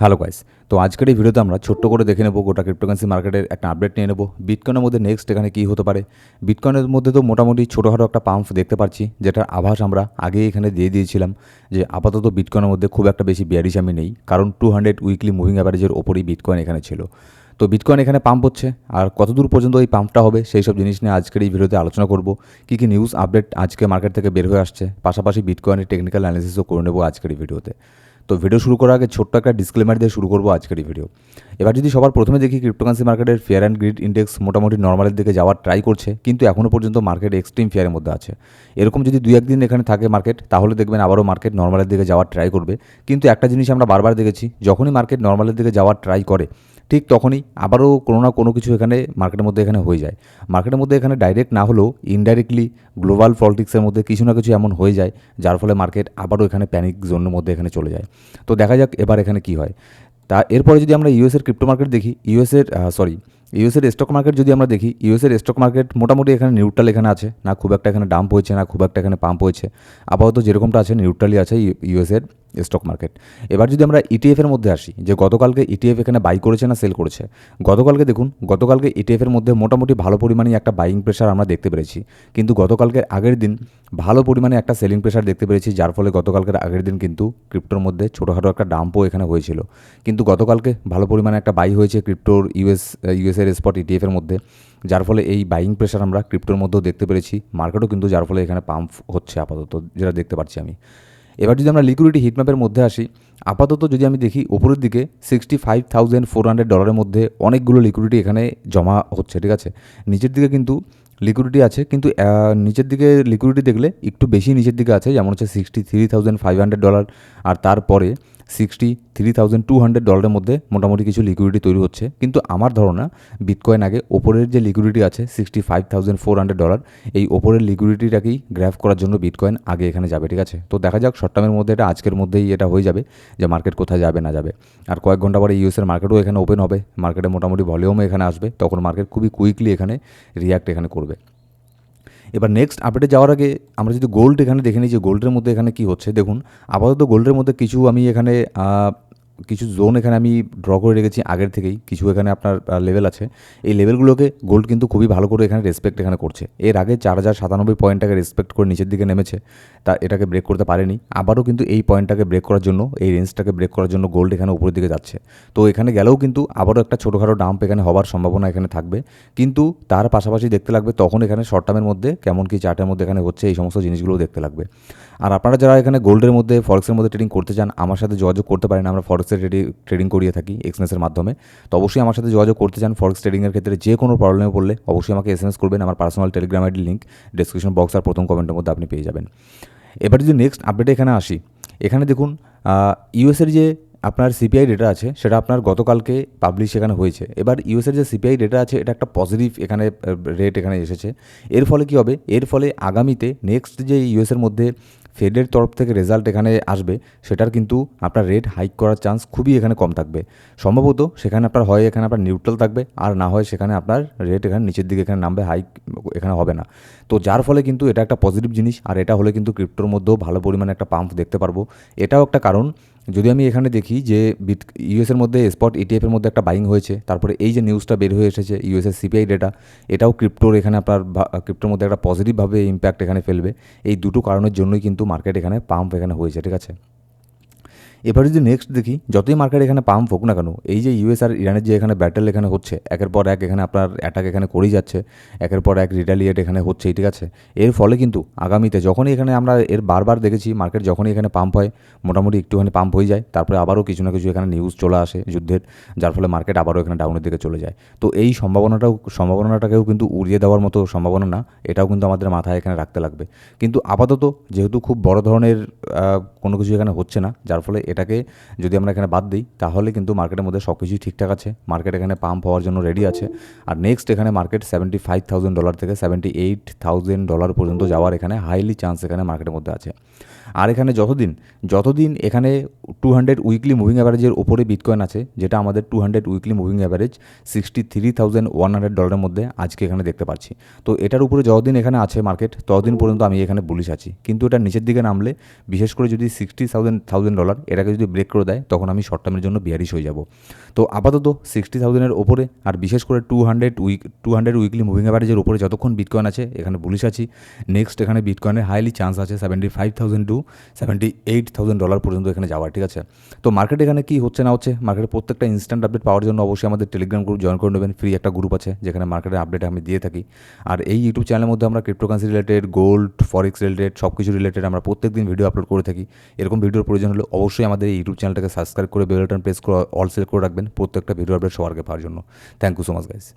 Hello guys. তো আজকের এই ভিডিওতে আমরা ছোট্ট করে দেখে নেব গোটা ক্রিপ্টোকারেন্সি মার্কেটের একটা আপডেট নিয়ে নেব। বিটকয়েনের মধ্যে নেক্সট এখানে কী হতে পারে। বিটকয়েনের মধ্যে তো মোটামুটি ছোটোখাটো একটা পাম্প দেখতে পাচ্ছি, যেটার আভাস আমরা আগেই এখানে দিয়ে দিয়েছিলাম যে আপাতত বিটকয়েনের মধ্যে খুব একটা বেশি বিয়ারিশ আমি নেই, কারণ 200 উইকলি মুভিং অ্যাভারেজের ওপরই বিটকয়েন এখানে ছিল। তো বিটকয়েন এখানে পাম্প হচ্ছে, আর কতদূর পর্যন্ত এই পাম্পটা হবে সেই সব জিনিস নিয়ে আজকের এই ভিডিওতে আলোচনা করব। কী কী নিউজ আপডেট আজকে মার্কেট থেকে বের হয়ে আসছে, পাশাপাশি বিটকয়েনের টেকনিক্যাল অ্যানালিসিসও করে নেব আজকের এই ভিডিওতে। তো ভিডিও শুরু করার আগে ছোট্ট একটা ডিসক্লেমার দিয়ে শুরু করবো আজকের এই ভিডিও। এবার যদি সবার প্রথমে দেখি, ক্রিপ্টোকারেন্সি মার্কেটের ফিয়ার অ্যান্ড গ্রিড ইন্ডেক্স মোটামুটি নর্মালের দিকে যাওয়ার ট্রাই করছে, কিন্তু এখনও পর্যন্ত মার্কেট এক্সট্রিম ফিয়ারের মধ্যে আছে। এরকম যদি দুই একদিন এখানে থাকে মার্কেট, তাহলে দেখবেন আবারও মার্কেট নর্মালের দিকে যাওয়ার ট্রাই করবে। কিন্তু একটা জিনিস আমরা বারবার দেখেছি, যখনই মার্কেট নর্মালের দিকে যাওয়ার ট্রাই করে ঠিক তখনই আবারও কোনো না কোনো কিছু এখানে মার্কেটের মধ্যে এখানে হয়ে যায়। মার্কেটের মধ্যে এখানে ডাইরেক্ট না হলেও ইনডাইরেক্টলি গ্লোবাল পলিটিক্সের মধ্যে কিছু না কিছু এমন হয়ে যায়, যার ফলে মার্কেট আবারও এখানে প্যানিক জোনের মধ্যে এখানে চলে যায়। তো দেখা যাক এবার এখানে কি হয়। তা এরপরে যদি আমরা ইউএসের ক্রিপ্টো মার্কেট দেখি, ইউএসের স্টক মার্কেট যদি আমরা দেখি, ইউএসের স্টক মার্কেট মোটামুটি এখানে নিউট্রাল এখানে আছে, না খুব একটা এখানে ডাম্প হয়েছে, না খুব একটা এখানে পাম্প হয়েছে। আপাতত যেরকমটা আছে নিউট্রালি আছে ইউএসের স্টক মার্কেট। এবার যদি আমরা ইটিএফের মধ্যে আসি, যে গতকালকে ইটিএফ এখানে বাই করেছে না সেল করেছে। গতকালকে দেখুন, গতকালকে ইটিএফের মধ্যে মোটামুটি ভালো পরিমাণে একটা বাইং প্রেশার আমরা দেখতে পেরেছি, কিন্তু গতকালকের আগের দিন ভালো পরিমাণে একটা সেলিং প্রেশার দেখতে পেরেছি, যার ফলে গতকালকের আগের দিন কিন্তু ক্রিপ্টোর মধ্যে ছোটোখাটো একটা ডাম্পও এখানে হয়েছিল। কিন্তু গতকালকে ভালো পরিমাণে একটা বাই হয়েছে ক্রিপ্টোর ইউএসের স্পট ইটিএফের মধ্যে, যার ফলে এই বাইং প্রেশার আমরা ক্রিপ্টোর মধ্যেও দেখতে পেরেছি। মার্কেটও কিন্তু যার ফলে এখানে পাম্প হচ্ছে আপাতত, যেটা দেখতে পাচ্ছি আমি। এবার যদি আমরা লিকুইডিটি হিটম্যাপের মধ্যে আসি, আপাতত যদি আমি দেখি ওপরের দিকে $65,400 মধ্যে অনেকগুলো লিকুইডিটি এখানে জমা হচ্ছে, ঠিক আছে। নিচের দিকে কিন্তু লিকুইডিটি আছে, কিন্তু নিচের দিকে লিকুইডিটি দেখলে একটু বেশি নিচের দিকে আছে, যেমন হচ্ছে $63,500, আর তারপরে $63,200 মধ্যে মোটামুটি কিছু লিকুইডিটি তৈরি হচ্ছে। কিন্তু আমার ধারণা বিটকয়েন আগে ওপরের যে লিকুইডিটি আছে $65,400, এই ওপরের লিকুইডিটিটাকেই গ্র্যাব করার জন্য বিটকয়েন আগে এখানে যাবে, ঠিক আছে। তো দেখা যাক শর্ট টার্মের মধ্যে, এটা আজকের মধ্যেই এটা হয়ে যাবে যে মার্কেট কোথায় যাবে না যাবে। আর কয়েক ঘন্টা পরে ইউএসের মার্কেটও এখানে ওপেন হবে, মার্কেটে মোটামুটি ভলিউমও এখানে আসবে, তখন মার্কেট খুবই কুইকলি এখানে রিয়াক্ট এখানে করবে। এবার নেক্সট আপডেটে যাওয়ার আগে আমরা যদি গোল্ড এখানে দেখে নিই যে গোল্ডের মধ্যে এখানে কী হচ্ছে। দেখুন আপাতত গোল্ডের মধ্যে কিছু আমি এখানে কিছু জোন এখানে আমি ড্র করে রেখেছি আগের থেকেই, কিছু এখানে আপনার লেভেল আছে। এই লেভেলগুলোকে গোল্ড কিন্তু খুবই ভালো করে এখানে রেসপেক্ট এখানে করছে। এর আগে 4,097 পয়েন্টটাকে রেসপেক্ট করে নিচের দিকে নেমেছে, তা এটাকে ব্রেক করতে পারেনি। আবারও কিন্তু এই পয়েন্টটাকে ব্রেক করার জন্য, এই রেঞ্জটাকে ব্রেক করার জন্য গোল্ড এখানে উপরের দিকে যাচ্ছে। তো এখানে গেলেও কিন্তু আবারও একটা ছোটোখাটো ডাম্প এখানে হওয়ার সম্ভাবনা এখানে থাকবে, কিন্তু তার পাশাপাশি দেখতে লাগবে তখন এখানে শর্ট টার্মের মধ্যে কেমন কি চার্টের মধ্যে এখানে হচ্ছে, এই সমস্ত জিনিসগুলোও দেখতে লাগবে। আর আপনারা যারা এখানে গোল্ডের মধ্যে ফরেক্সের মধ্যে ট্রেডিং করতে চান, আমার সাথে যোগাযোগ করতে পারেন। আমরা ফরেক্সের ট্রেডিং করিয়ে থাকি এক্সনেসের মাধ্যমে। তো অবশ্যই আমার সাথে যোগাযোগ করতে চান ফরেক্স ট্রেডিংয়ের ক্ষেত্রে, যে কোনো প্রবলেমে পড়লে অবশ্যই আমাকে এসএমএস করবেন। আমার personal Telegram ID link description box আর প্রথম কমেন্টের মধ্যে আপনি পেয়ে যাবেন। এবার যদি নেক্সট আপডেটে এখানে আসি, এখানে দেখুন ইউএসের যে আপনার সিপিআই ডেটা আছে সেটা আপনার গতকালকে পাবলিশ এখানে হয়েছে। এবার ইউএসের যে সিপিআই ডেটা আছে এটা একটা পজিটিভ এখানে রেট এখানে এসেছে। এর ফলে কী হবে, এর ফলে আগামীতে নেক্সট যে ইউএসের মধ্যে ফেডের তরফ থেকে রেজাল্ট এখানে আসবে, সেটার কিন্তু আপনার রেট হাইক করার চান্স খুবই এখানে কম থাকবে। সম্ভবত সেখানে আপনার হয় এখানে আপনার নিউট্রাল থাকবে, আর না হয় সেখানে আপনার রেট এখানে নিচের দিকে এখানে নামবে, হাইক এখানে হবে না। তো যার ফলে কিন্তু এটা একটা পজিটিভ জিনিস, আর এটা হলে কিন্তু ক্রিপ্টোর মধ্যেও ভালো পরিমাণে একটা পাম্প দেখতে পারবো। এটাও একটা কারণ। যদি আমি এখানে দেখি যে ইউএসের মধ্যে স্পট ইটিএফের মধ্যে একটা বাইং হয়েছে, তারপরে এই যে নিউজটা বের হয়ে এসেছে ইউএসের সিপিআই ডেটা, এটাও ক্রিপ্টোর এখানে আপনার ক্রিপ্টোর মধ্যে একটা পজিটিভভাবে ইম্প্যাক্ট এখানে ফেলবে। এই দুটো কারণের জন্যই কিন্তু মার্কেট এখানে পাম্প এখানে হয়েছে, ঠিক আছে। এবার যদি নেক্সট দেখি, যতই মার্কেট এখানে পাম্প হোক না কেন, এই যে ইউএস আর ইরানের যে এখানে ব্যাটেল এখানে হচ্ছে, একের পর এক এখানে আপনার অ্যাটাক এখানে করেই যাচ্ছে, একের পর এক রিটালিয়েট এখানে হচ্ছেই, ঠিক আছে। এর ফলে কিন্তু আগামীতে যখনই এখানে আমরা এর বারবার দেখেছি মার্কেট যখনই এখানে পাম্প হয় মোটামুটি একটুখানি পাম্প হয়ে যায়, তারপরে আবারও কিছু না কিছু এখানে নিউজ চলে আসে যুদ্ধের, যার ফলে মার্কেট আবারও এখানে ডাউনের দিকে চলে যায়। তো এই সম্ভাবনাটাকেও কিন্তু উড়িয়ে দেওয়ার মতো সম্ভাবনা না, এটাও কিন্তু আমাদের মাথায় এখানে রাখতে লাগবে। কিন্তু আপাতত যেহেতু খুব বড় ধরনের কোনো কিছু এখানে হচ্ছে না, যার ফলে এটাকে যদি আমরা এখানে বাদ দিই তাহলে কিন্তু মার্কেটের মধ্যে সব কিছুই ঠিকঠাক আছে, মার্কেট এখানে পাম্প হওয়ার জন্য রেডি আছে। আর নেক্সট এখানে মার্কেট $75,000 থেকে $78,000 পর্যন্ত যাওয়ার এখানে হাইলি চান্স এখানে মার্কেটের মধ্যে আছে। আর এখানে যতদিন এখানে 200 উইকলি মুভিং অ্যাভারেজের ওপরে বিটকয়েন আছে, যেটা আমাদের 200 উইকলি মুভিং অ্যাভারেজ $63,100 মধ্যে আজকে এখানে দেখতে পাচ্ছি। তো এটার উপরে যতদিন এখানে আছে মার্কেট, ততদিন পর্যন্ত আমি এখানে বুলিশ আছি। কিন্তু এটা নিচের দিকে নামলে, বিশেষ করে যদি $60,000 এটাকে যদি ব্রেক করে দেয়, তখন আমি শর্ট টার্মের জন্য বিয়ারিশ হয়ে যাব। তো আপাতত 60,000-এর ওপরে, আর বিশেষ করে 200 উইকলি মুভিং অ্যাভারেজের উপরে যতক্ষণ বিটকয়েন আছে, এখানে বুলিশ আছি। নেক্সট এখানে বিটকয়েনের হাইলি চান্স আছে $75,000 to $78,000 পর্যন্ত এখানে যাওয়ার, ঠিক আছে। তো মার্কেট এখানে কি হচ্ছে না হচ্ছে, মার্কেটের প্রত্যেকটা ইনস্ট্যান্ট আপডেট পাওয়ার জন্য অবশ্যই আমাদের টেলিগ্রাম গ্রুপ জয়েন করে নেবেন। ফ্রি একটা গ্রুপ আছে যেখানে মার্কেটের আপডেট আমি দিয়ে থাকি। আর এই ইউটিউব চ্যানেলের মধ্যে আমরা ক্রিপ্টোকারেন্সি রিলেটেড, গোল্ড, ফরেক্স রিলেটেড সব কিছু রিলেটেড আমরা প্রত্যেকদিন ভিডিও আপলোড করে থাকি। এরকম ভিডিওর প্রয়োজন হলে অবশ্যই আমাদের এই ইউটিউব চ্যানেলটাকে সাবস্ক্রাইব করে বেল বাটন প্রেস করে অল সিলেক্ট করে রাখবেন প্রত্যেকটা ভিডিও আপডেট সবার আগে পাওয়ার জন্য। Thank you so much guys.